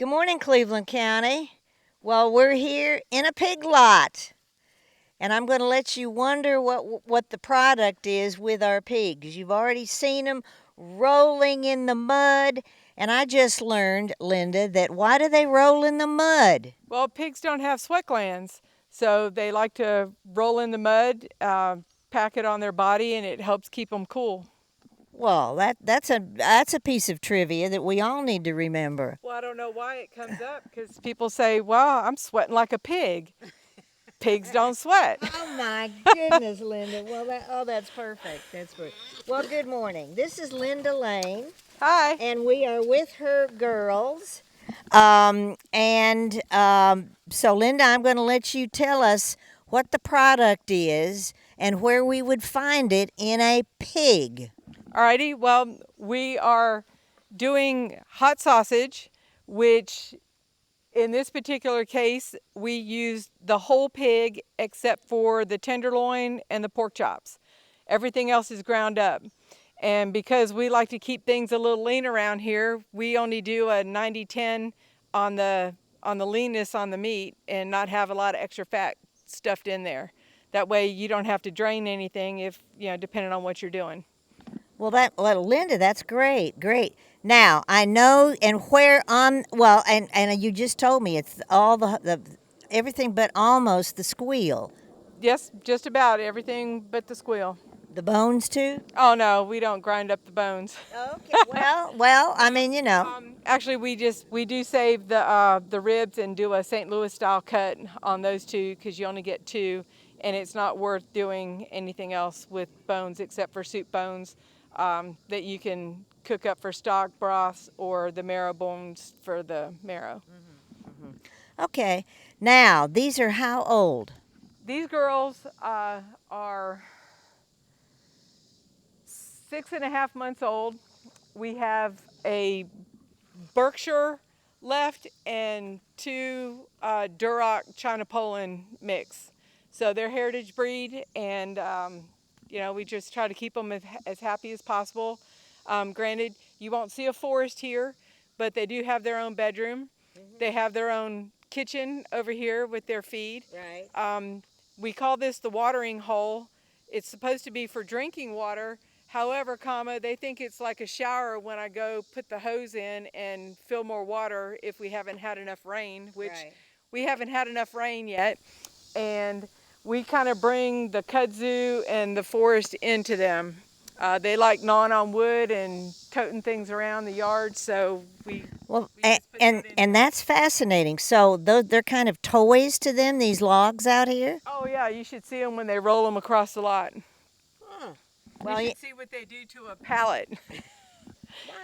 Good morning, Cleveland County. Well, we're here in a pig lot, and I'm going to let you wonder what the product is with our pigs. You've already seen them rolling in the mud, and I just learned, Linda, that why do they roll in the mud? Well, pigs don't have sweat glands, so they like to roll in the mud, pack it on their body, and it helps keep them cool. Well, that's a piece of trivia that we all need to remember. Well, I don't know why it comes up because people say, "Well, I'm sweating like a pig." Pigs don't sweat. Oh my goodness, Linda. Well, that's perfect. That's perfect. Well, good morning. This is Linda Lane, Hi. and we are with her girls. So, Linda, I'm going to let you tell us what the product is and where we would find it in a pig. Alrighty. Well, we are doing hot sausage, which in this particular case, we used the whole pig except for the tenderloin and the pork chops. Everything else is ground up. And because we like to keep things a little lean around here, we only do a 90-10 on the leanness on the meat and not have a lot of extra fat stuffed in there. That way you don't have to drain anything if, depending on what you're doing. Well, Linda, that's great, great. Now I know and where on and you just told me it's all the everything but almost the squeal, Yes, just about everything but the squeal. the bones too. Oh no, we don't grind up the bones. Okay. Well, I mean, Actually, we do save the ribs and do a St. Louis style cut on those two because you only get two, and it's not worth doing anything else with bones except for soup bones that you can cook up for stock broths or the marrow bones for the marrow. Okay. Now these are how old? These girls are 6.5 months old. We have a Berkshire left and two Duroc China Poland mix. So they're heritage breed, and we just try to keep them as happy as possible. Granted, you won't see a forest here, but they do have their own bedroom. They have their own kitchen over here with their feed. Right. We call this the watering hole. It's supposed to be for drinking water. However, they think it's like a shower when I go put the hose in and fill more water if we haven't had enough rain, which Right. we haven't had enough rain yet. And we kind of bring the kudzu and the forest into them. They like gnawing on wood and toting things around the yard, so Well, we just put that in and there. that's fascinating. So they're kind of toys to them. These logs out here. Oh yeah, you should see them when they roll them across the lot. Huh. You Well, should see what they do to a pallet.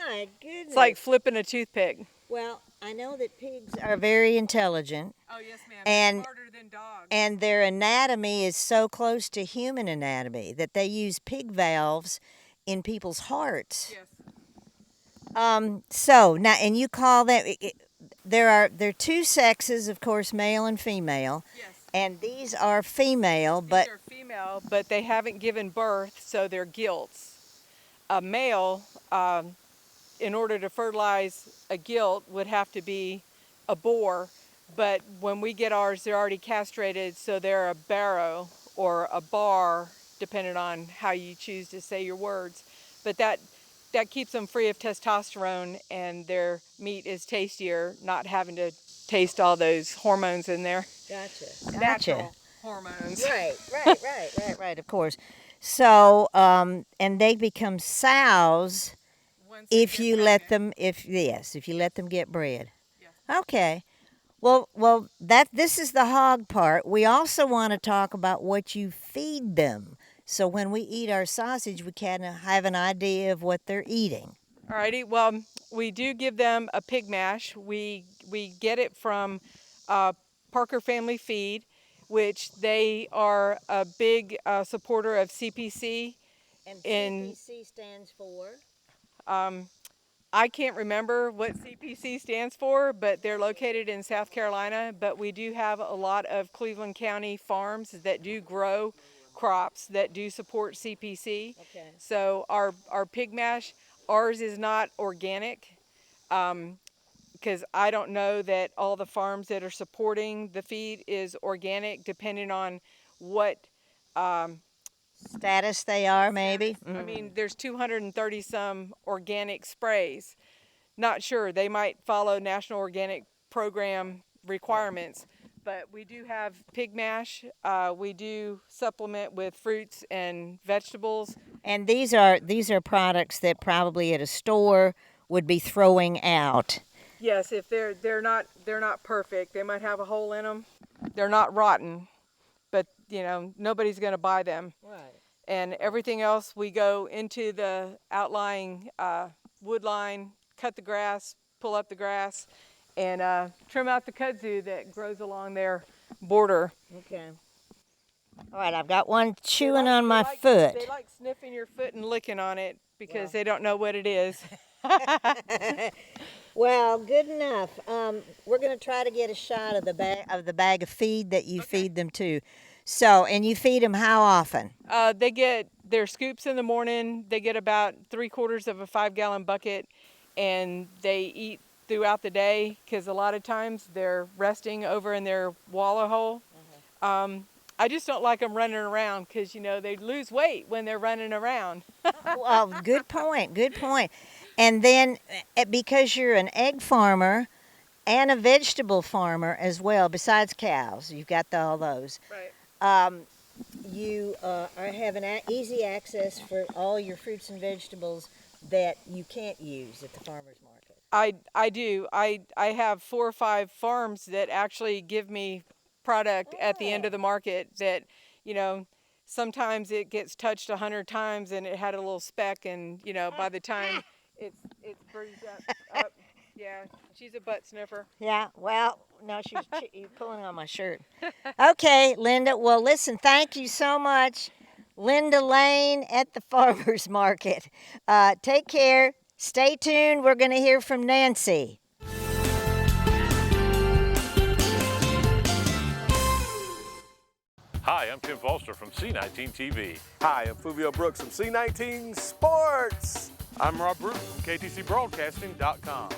my goodness. It's like flipping a toothpick. Well, I know that pigs are very intelligent, Oh yes, ma'am. and They're smarter than dogs. and their anatomy is so close to human anatomy that they use pig valves in people's hearts. Yes. So now, and you call that there are two sexes, of course, male and female, Yes. and these are female, These but are female, but they haven't given birth, so they're gilts. A male, in order to fertilize a gilt, would have to be a boar. But when we get ours, they're already castrated, so they're a barrow or a bar, depending on how you choose to say your words. But that keeps them free of testosterone, and their meat is tastier, not having to taste all those hormones in there. gotcha. Natural hormones. Right, of course. So, and they become sows Once they if get you let pregnant. them, if you let them get bred. Yeah. Okay. Well, this is the hog part. We also want to talk about what you feed them. So when we eat our sausage, we kind of have an idea of what they're eating. Alrighty. Well, we do give them a pig mash. We get it from Parker Family Feed, which they are a big supporter of CPC. And In CPC stands for? um, I can't remember what CPC stands for, but they're located in South Carolina. But we do have a lot of Cleveland County farms that do grow crops that do support CPC. Okay. So our pig mash, ours is not organic. because I don't know that all the farms that are supporting the feed is organic, depending on what Status they are, maybe. I mean, there's 230 some organic sprays. Not sure. They might follow National Organic Program requirements, but we do have pig mash. We do supplement with fruits and vegetables. And these are products that probably at a store would be throwing out. Yes, if they're not perfect. They might have a hole in them. They're not rotten, but you know, nobody's going to buy them. Right. And everything else, we go into the outlying wood line, cut the grass, pull up the grass, and trim out the kudzu that grows along their border. Okay. All right, I've got one chewing on my foot. They like sniffing your foot and licking on it because they don't know what it is. Well, good enough. We're going to try to get a shot of the bag of feed that you feed them to. So, and you feed them how often? They get their scoops in the morning. They get about 3/4 of a 5-gallon bucket, and they eat throughout the day because a lot of times they're resting over in their wallow hole. I just don't like them running around because, you know, they lose weight when they're running around. Well, good point, good point. And then because you're an egg farmer and a vegetable farmer as well, besides cows, you've got all those. Right. You have easy access for all your fruits and vegetables that you can't use at the farmer's market. I do. I have 4 or 5 farms that actually give me product at the end of the market that, you know, sometimes it gets touched 100 times and it had a little speck, and, you know, by the time it's bruised up. Yeah, she's a butt sniffer. Yeah, well, no, she's pulling on my shirt. Okay, Linda, well, listen, thank you so much. Linda Lane at the farmer's market. Take care. Stay tuned. We're going to hear from Nancy. Hi, I'm Tim Foster from C19 TV. Hi, I'm Fulvio Brooks from C19 Sports. I'm Rob Root from KTCBroadcasting.com.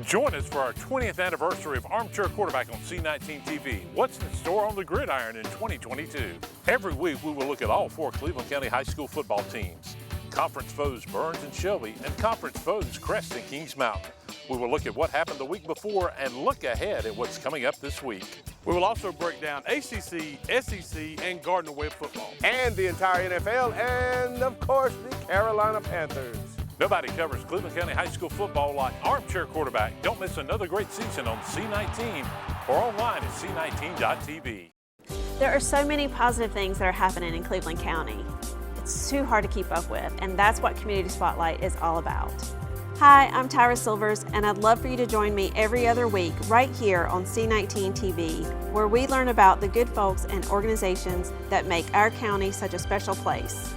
Join us for our 20th anniversary of Armchair Quarterback on C19 TV. What's in store on the gridiron in 2022? Every week we will look at all 4 Cleveland County high school football teams. Conference foes Burns and Shelby, and conference foes Crest and Kings Mountain. We will look at what happened the week before and look ahead at what's coming up this week. We will also break down ACC, SEC, and Gardner Webb football. And the entire NFL, and of course, the Carolina Panthers. Nobody covers Cleveland County high school football like Armchair Quarterback. Don't miss another great season on C19 or online at c19.tv. There are so many positive things that are happening in Cleveland County. It's too hard to keep up with, and that's what Community Spotlight is all about. Hi, I'm Tyra Silvers, and I'd love for you to join me every other week right here on C19 TV, where we learn about the good folks and organizations that make our county such a special place.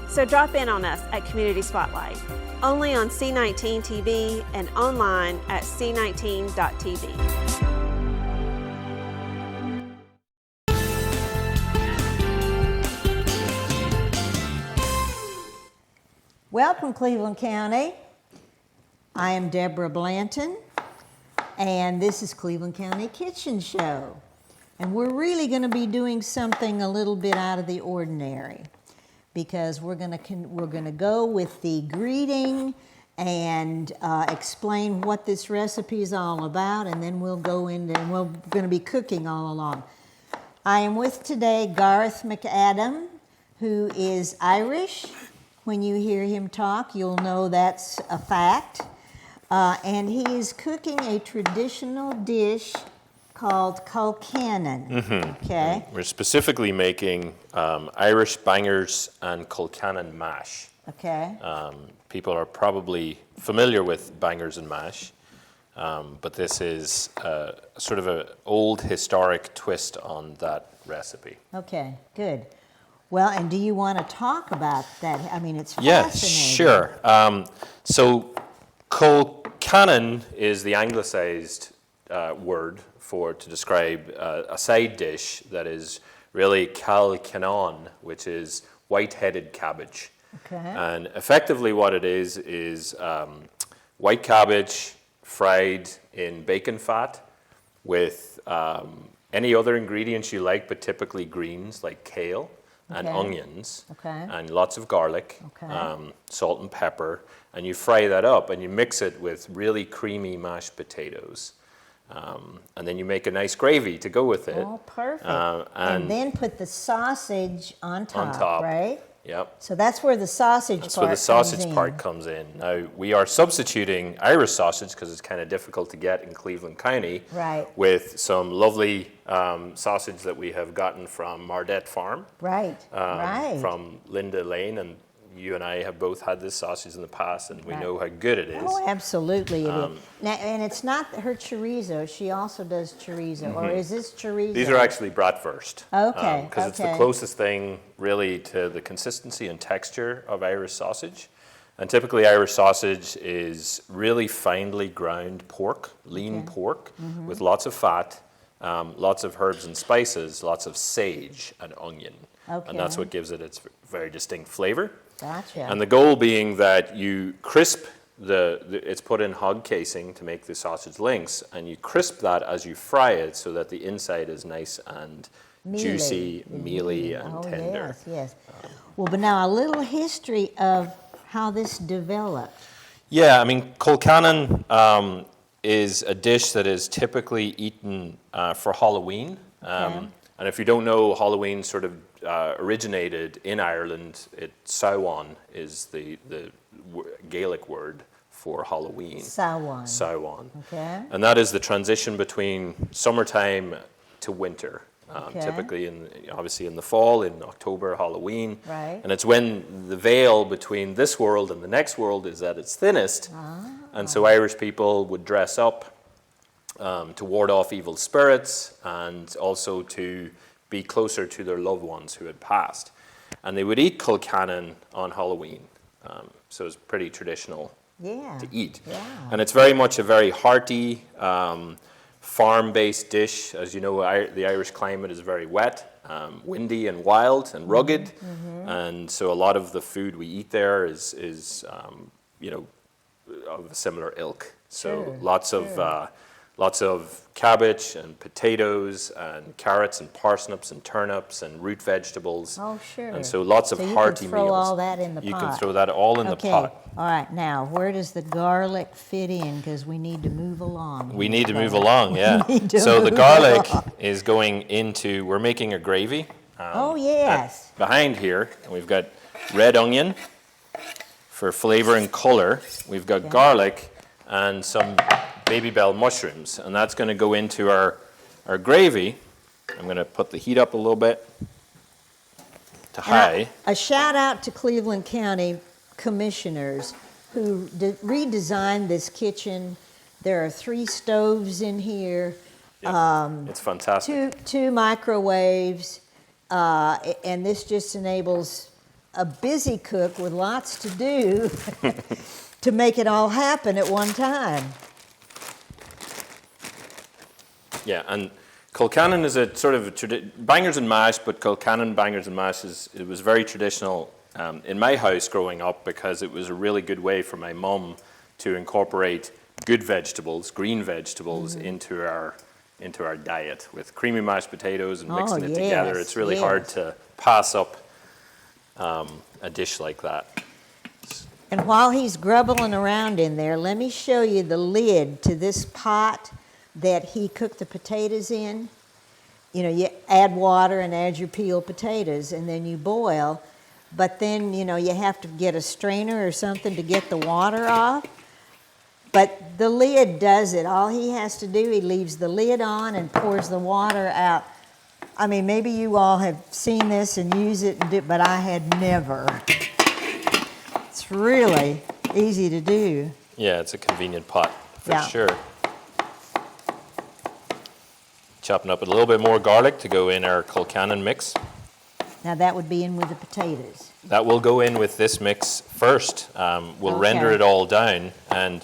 So drop in on us at Community Spotlight, only on C19 TV and online at c19.tv. Welcome, Cleveland County. I am Deborah Blanton, and this is Cleveland County Kitchen Show. And we're really going to be doing something a little bit out of the ordinary, because we're going to go with the greeting and explain what this recipe is all about, and then we'll go into, and we're going to be cooking all along. I am with today Garth McAdam, who is Irish. When you hear him talk, you'll know that's a fact. And he is cooking a traditional dish called Colcannon. Okay. We're specifically making Irish bangers and Colcannon mash. Okay. People are probably familiar with bangers and mash, but this is sort of an old historic twist on that recipe. Okay, good. Well, and do you want to talk about that? I mean, it's Yeah, fascinating. sure. So Colcannon is the anglicized word to describe a side dish that is really Cal Cannon, which is white-headed cabbage. Okay. And effectively what it is white cabbage, fried in bacon fat with any other ingredients you like, but typically greens like kale and Okay. onions Okay. and lots of garlic, Okay. salt and pepper, and you fry that up and you mix it with really creamy mashed potatoes. And then you make a nice gravy to go with it. Oh, perfect. and and then put the sausage on top, top. right? Yep. So that's where the sausage That's part where the sausage comes in. part comes in. Now, we are substituting Irish sausage because it's kind of difficult to get in Cleveland County. Right. With some lovely sausage that we have gotten from Mardet Farm. Right, right. From Linda Lane, and you and I have both had this sausage in the past, and we Right. know how good it is. Oh, absolutely it is. Now, and it's not her chorizo. She also does chorizo. Or is this chorizo? These are actually bratwurst. Okay, Because it's the okay. closest thing really to the consistency and texture of Irish sausage. And typically Irish sausage is really finely ground pork, lean pork, with lots of fat, lots of herbs and spices, lots of sage and onion. And that's Okay. what gives it its very distinct flavor. Gotcha. And the goal being that you crisp it's put in hog casing to make the sausage links, and you crisp that as you fry it so that the inside is nice and juicy, mealy, and tender. Yes, yes. Well, but now a little history of how this developed. Yeah, I mean, Colcannon is a dish that is typically eaten for Halloween. Okay. And if you don't know, Halloween sort of originated in Ireland. Samhain is the Gaelic word for Halloween. Samhain. Samhain. Okay. And that is the transition between summertime to winter. Okay. Typically, obviously in the fall, in October, Halloween. Right. And it's when the veil between this world and the next world is at its thinnest. And so Irish people would dress up to ward off evil spirits and also to be closer to their loved ones who had passed. And they would eat Colcannon on Halloween. So it's pretty traditional Yeah. to eat. Yeah. And it's very much a very hearty, farm-based dish. As you know, the Irish climate is very wet, windy and wild and rugged. And so a lot of the food we eat there is of a similar ilk. So Sure, lots of cabbage and potatoes and carrots and parsnips and turnips and root vegetables. Oh, sure. And so lots of So you hearty can throw meals. all that in the You pot. can throw that all in the Okay. pot. All right. Now, where does the garlic fit in? Because we need to move along. We need to move along, yeah. need to So the move garlic along. is going into, we're making a gravy. Oh, yes. Behind here, and we've got red onion for flavor and color. We've got garlic and some baby bell mushrooms, and that's going to go into our gravy. I'm going to put the heat up a little bit to high. A shout out to Cleveland County commissioners who redesigned this kitchen. There are 3 stoves in here, It's fantastic. two microwaves, and this just enables a busy cook with lots to do to make it all happen at one time. Yeah, and Colcannon is a sort of bangers and mash, but Colcannon bangers and mash it was very traditional in my house growing up because it was a really good way for my mum to incorporate good vegetables, green vegetables, into our diet with creamy mashed potatoes and mixing it together. yes, It's really hard to pass up a dish like that. And while he's grubbling around in there, let me show you the lid to this pot that he cooked the potatoes in. You know, you add water and add your peeled potatoes, and then you boil. But then, you know, you have to get a strainer or something to get the water off. But the lid does it. All he has to do, he leaves the lid on and pours the water out. I mean, maybe you all have seen this and use it, but I had never. It's really easy to do. Yeah, it's a convenient pot for Yeah. sure. Chopping up a little bit more garlic to go in our Colcannon mix. Now that would be in with the potatoes. That will go in with this mix first. We'll render Okay. it all down. And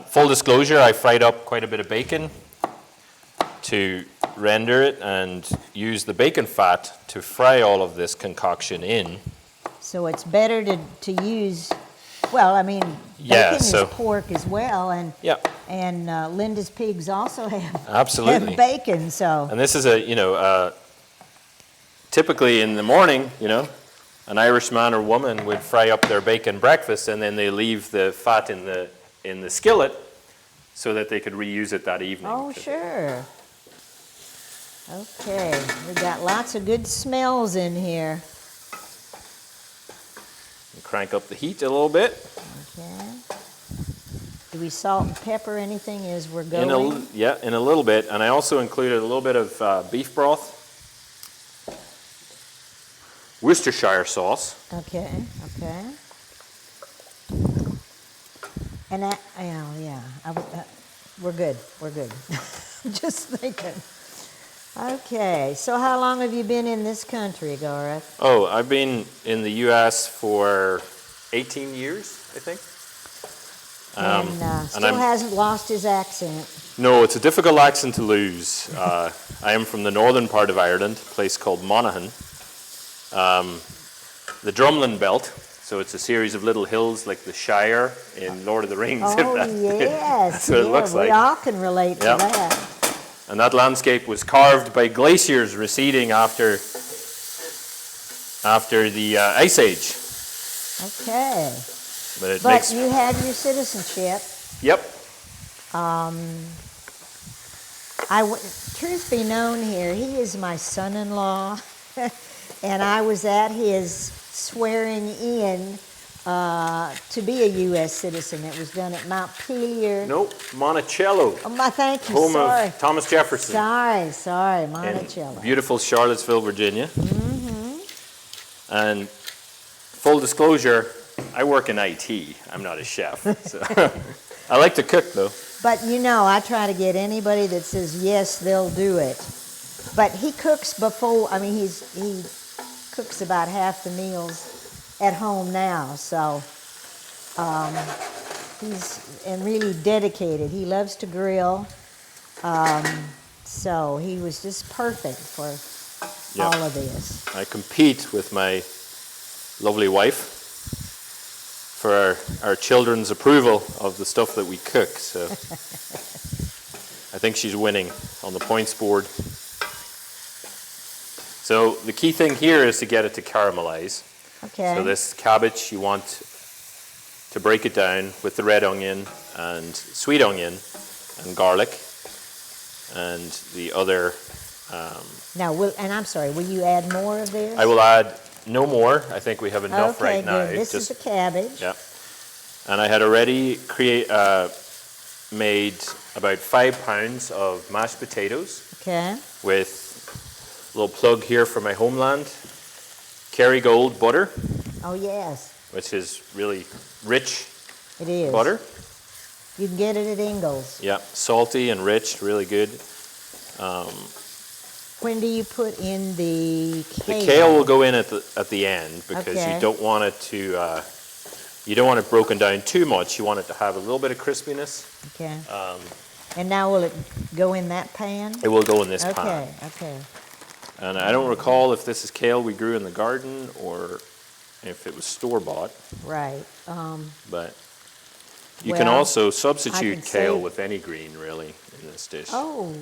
full disclosure, I fried up quite a bit of bacon to render it and use the bacon fat to fry all of this concoction in. So it's better to use Well, I mean, Yeah, bacon so- is pork as well, and Yeah. Linda's pigs also have Absolutely. have bacon. So And this is typically in the morning, an Irish man or woman would fry up their bacon breakfast, and then they leave the fat in the skillet so that they could reuse it that evening. oh sure. Okay, we got lots of good smells in here. Crank up the heat a little bit. Okay. Do we salt and pepper anything as we're In going? in a little bit. And I also included a little bit of beef broth, Worcestershire sauce. Okay, okay. And that, we're good, we're good. Just thinking. Okay, so how long have you been in this country, Gareth? Oh, I've been in the U.S. for 18 years, I think. And still I'm- hasn't lost his accent. No, it's a difficult accent to lose. I am from the northern part of Ireland, a place called Monaghan. The Drumlin Belt, so it's a series of little hills like the Shire in Lord of the Rings. if Oh, that- yes, That's what it looks we like. all can relate to Yeah. that. And that landscape was carved by glaciers receding after the Ice Age. Okay, But it but makes, you have your citizenship. yep, Truth be known here, he is my son-in-law, and I was at his swearing in to be a U.S. citizen. It was done at Mount Pelier. nope, Monticello, Oh, my, thank you, home sorry. of Thomas Jefferson. Sorry, in Monticello. beautiful Charlottesville, Virginia. And full disclosure, I work in IT. I'm not a chef. So I like to cook, though. But I try to get anybody that says yes, they'll do it. But he cooks before, he cooks about half the meals at home now, so he's really dedicated. He loves to grill, so he was just perfect for Yeah. all of this. I compete with my lovely wife for our children's approval of the stuff that we cook. So I think she's winning on the points board. So the key thing here is to get it to caramelize. Okay. So this cabbage, you want to break it down with the red onion and sweet onion and garlic and the other. Now, I'm sorry, will you add more of this? I will add no more. I think we have enough okay, right now. good. This is the cabbage. Yeah. And I had already made about 5 pounds of mashed potatoes Okay. with a little plug here for my homeland, Kerrygold butter, Oh, yes, which is really rich it is. butter. You can get it at Ingles. Yeah, salty and rich, really good. When do you put in the kale? The kale will go in at the end because Okay. you don't want it to you don't want it broken down too much. You want it to have a little bit of crispiness. Okay. And now will it go in that pan? It will go in this pan. Okay, okay. And I don't recall if this is kale we grew in the garden or if it was store-bought, Right. but you can Well, also substitute can kale say- with any green, really, in this dish. Oh,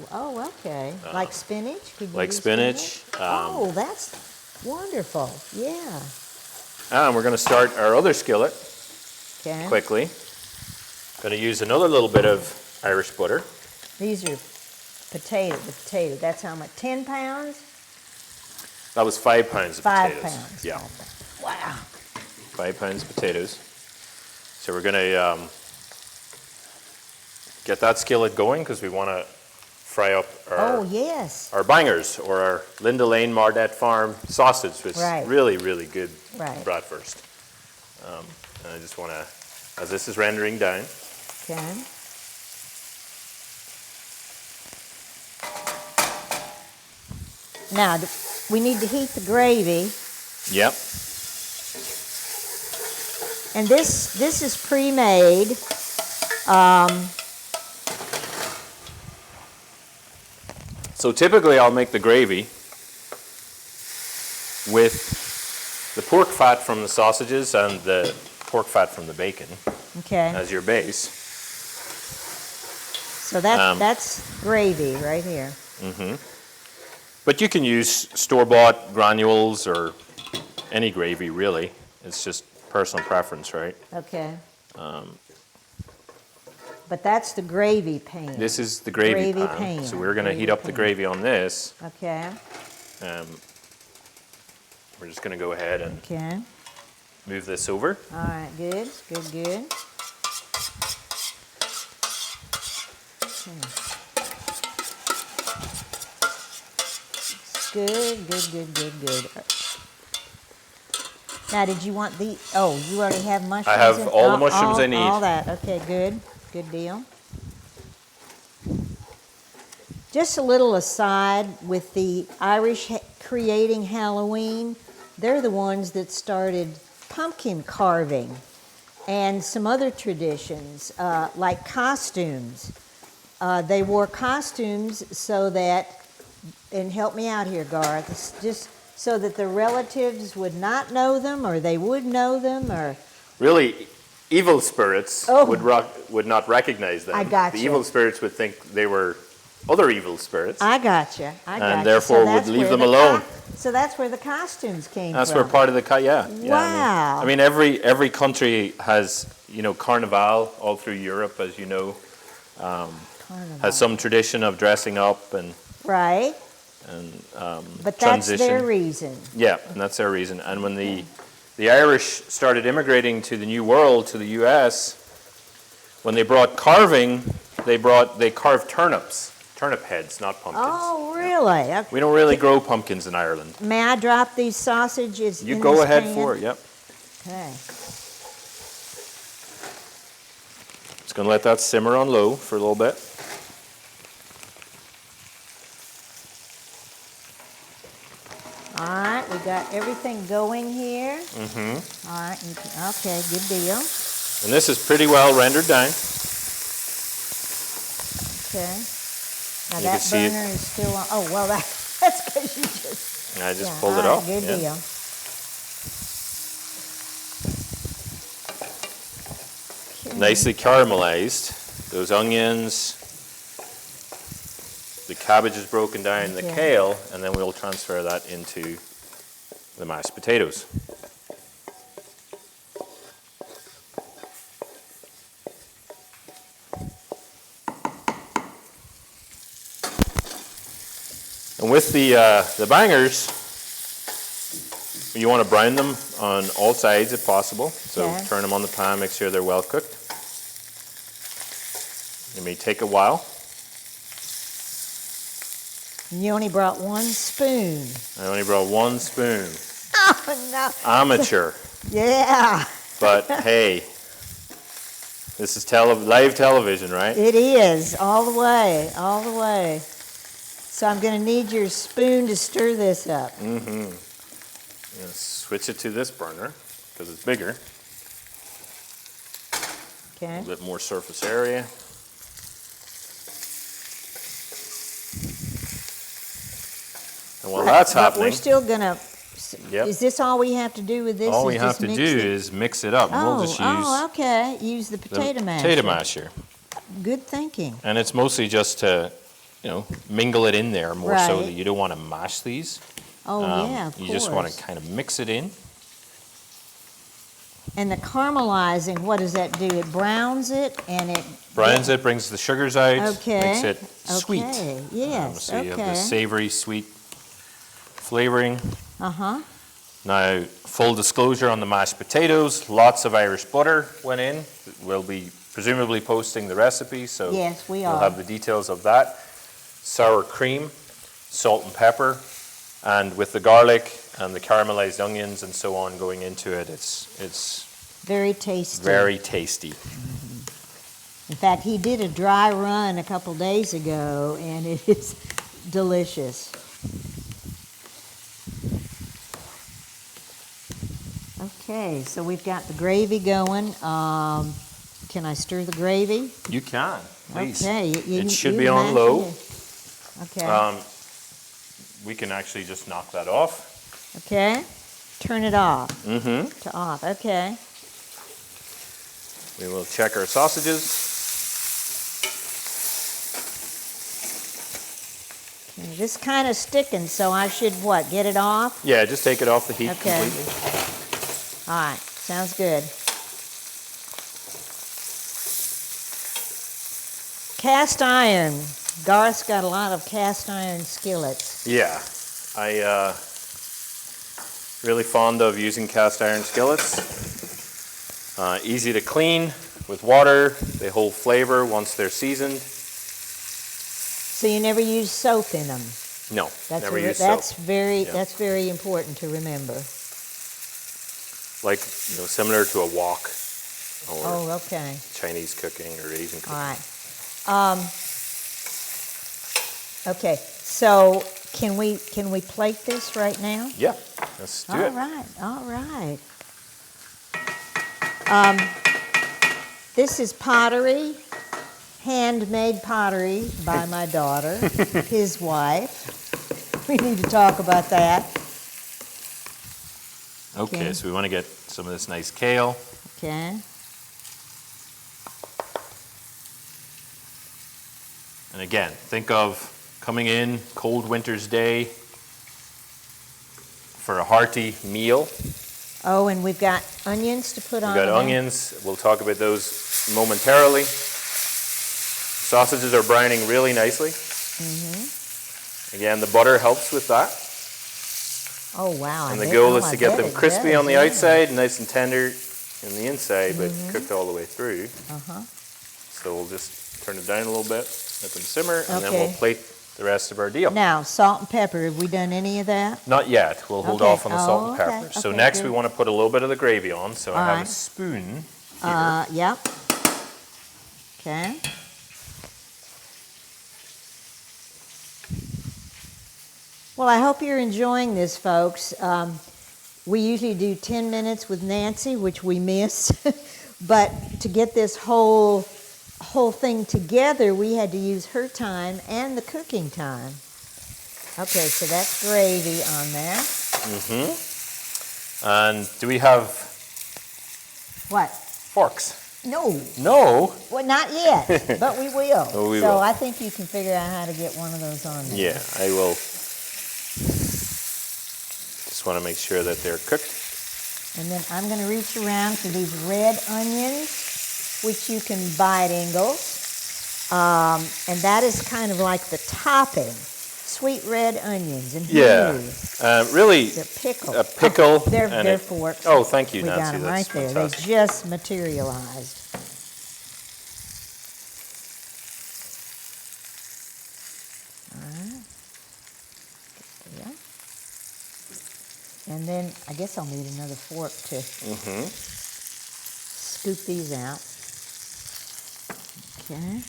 okay. Like spinach? Could you like do spinach, oh, that's wonderful. Yeah. And we're going to start our other skillet Okay. quickly. Going to use another little bit of Irish butter. These are the potato. That's how much? 10 pounds? That was 5 pounds of 5 potatoes. pounds. Yeah, Wow. 5 pounds of potatoes. So we're going to get that skillet going because we want to fry up Oh, yes. our bangers or our Linda Lane Mardet Farm sausage, which Right. is really, really good Right. bratwurst. And I just want to, as this is rendering down, Okay. Now, we need to heat the gravy. yep, And this is pre-made. so typically I'll make the gravy with the pork fat from the sausages and the pork fat from the bacon Okay. as your base. So that's gravy right here. But you can use store-bought granules or any gravy, really. It's just personal preference, right? Okay. But that's the gravy pan. This is the gravy, Gravy pan. pan, So we're going to heat gravy up the pan. gravy on this. Okay. We're just going to go ahead and Okay. move this over. All right. Good. Good. Good. Good. Good. Good. Good. Good. Now, did you want the? Oh, you already have mushrooms. I have in- all the mushrooms I need. All that. Okay. Good. Good deal. Just a little aside with the Irish creating Halloween, they're the ones that started pumpkin carving and some other traditions like costumes. They wore costumes so that, and help me out here, Garth, it's just so that the relatives would not know them or they would know them or. Really, evil spirits Oh. would not recognize them. I gotcha. The evil spirits would think they were other evil spirits. I gotcha. I gotcha. therefore would that's leave where them the alone. So that's where the costumes came That's from. where part of the yeah. Wow. I mean every country has carnival all through Europe, as you know, Carnival. has some tradition of dressing up and Right. But that's transition. their reason. Yeah, and that's their reason. And when the Irish started immigrating to the New World, to the U.S., when they brought carving, they carved turnips, turnip heads, not pumpkins. Oh, really? Okay. We don't really grow pumpkins in Ireland. May I drop these sausages You in go this ahead pan? for it. Yep. Okay. Just gonna let that simmer on low for a little bit. All right, we got everything going here. Mm-hmm. All right, okay, good deal. And this is pretty well rendered down. Okay. Now You can that see it. burner is still on. Oh, well, that's because you just. And I just yeah, pulled it all off. right, good yeah. deal. Okay. Nicely caramelized. Those onions, the cabbage is broken down, the Okay. kale, and then we'll transfer that into the mashed potatoes. And with the bangers, you want to brown them on all sides if possible. So Okay. turn them on the pan, make sure they're well cooked. It may take a while. You only brought one spoon. I only brought one spoon. Oh, no. Amateur. Yeah, But hey, this is live television, right? it is, all the way, all the way. So I'm going to need your spoon to stir this up. Switch it to this burner because it's bigger, Okay. a bit more surface area. And while that's But happening, we're still going to. Yep. Is this all we have to do with this? all we is have just to mix do it? is mix it up. And Oh, we'll just use okay. Use the the potato masher. potato masher. Good thinking. And it's mostly just to, mingle it in there more so Right. that you don't want to mash these. Oh, yeah, of You course. just want to kind of mix it in. And the caramelizing, what does that do? It browns it and it. Browns it, brings the sugars out, Okay. makes it sweet. Okay. Yes. So you have okay. the savory, sweet flavoring. Uh-huh. Now, full disclosure on the mashed potatoes, lots of Irish butter went in. We'll be presumably posting the recipe, so Yes, we we'll are. have the details of that. Sour cream, salt and pepper, and with the garlic and the caramelized onions and so on going into it, it's Very tasty. very tasty. In fact, he did a dry run a couple days ago, and it is delicious. Okay, so we've got the gravy going. Can I stir the gravy? You can, please. Okay. It should you be on imagine low. it. Okay. We can actually just knock that off. Okay. Turn it off. Mm-hmm. To off. Okay. We will check our sausages. Okay, this kind of sticking, so I should what? Get it off? Yeah, just take it off the heat Okay. completely. All right, sounds good. Cast iron. Garth's got a lot of cast iron skillets. Yeah, I really fond of using cast iron skillets. Easy to clean with water. They hold flavor once they're seasoned. So you never use soap in them. No, That's never a- use that's soap. very Yeah. that's very important to remember. Like, similar to a wok or Oh, okay. Chinese cooking or Asian All cooking. right. Okay. So can we plate this right now? Yeah, let's do All it. right. All right. This is pottery, handmade pottery by my daughter, his wife. We need to talk about that. Okay, so we want to get some of this nice kale. Okay. And again, think of coming in cold winter's day for a hearty meal. Oh, and we've got onions to put on. We've got there. onions. We'll talk about those momentarily. Sausages are browning really nicely. Again, the butter helps with that. Oh, wow. And I the bet- goal oh, is I to get bet them it crispy does, on the yeah. outside, nice and tender in the inside, but cooked all the way through. Uh-huh. So we'll just turn it down a little bit, let them simmer, and then we'll Okay. plate the rest of our deal. Now, salt and pepper. Have we done any of that? Not yet. We'll hold Okay. off on the salt and Oh, pepper. okay. So Okay, next we good. want to put a little bit of the gravy on. So I All have a right. spoon here. Yep. Okay. Well, I hope you're enjoying this, folks. We usually do 10 minutes with Nancy, which we miss. But to get this whole thing together, we had to use her time and the cooking time. Okay, so that's gravy on there. And do we have What? forks? No. No. Well, not yet, but we will. Oh, we so will. I think you can figure out how to get one of those on there. Yeah, I will. Just want to make sure that they're cooked. And then I'm going to reach around for these red onions, which you can buy at Ingles. And that is kind of like the topping. Sweet red onions. And Yeah. here, Really, they're pickled. a pickle. They're and forks. Oh, thank you, We Nancy. got them That's right there. fantastic. They just materialized. Yeah. And then I guess I'll need another fork to scoop these out. Okay.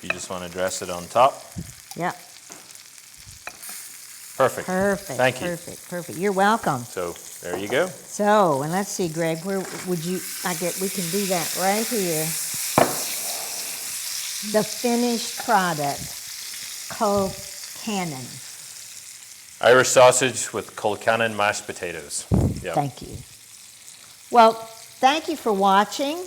You just want to dress it on top. Yep. Perfect. Perfect. Thank you. Perfect. Perfect. You're welcome. So there you go. So, and let's see, Greg, where would you? We can do that right here. The finished product, Colcannon. Irish sausage with Colcannon mashed potatoes. Yeah. Thank you. Well, thank you for watching.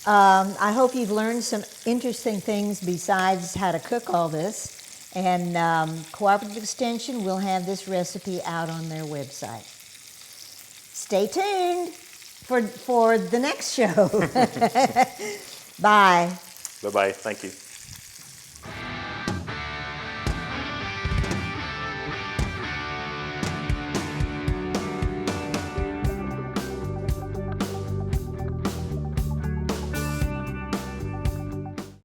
I hope you've learned some interesting things besides how to cook all this. And Cooperative Extension will have this recipe out on their website. Stay tuned for the next show. Bye. Bye-bye. Thank you.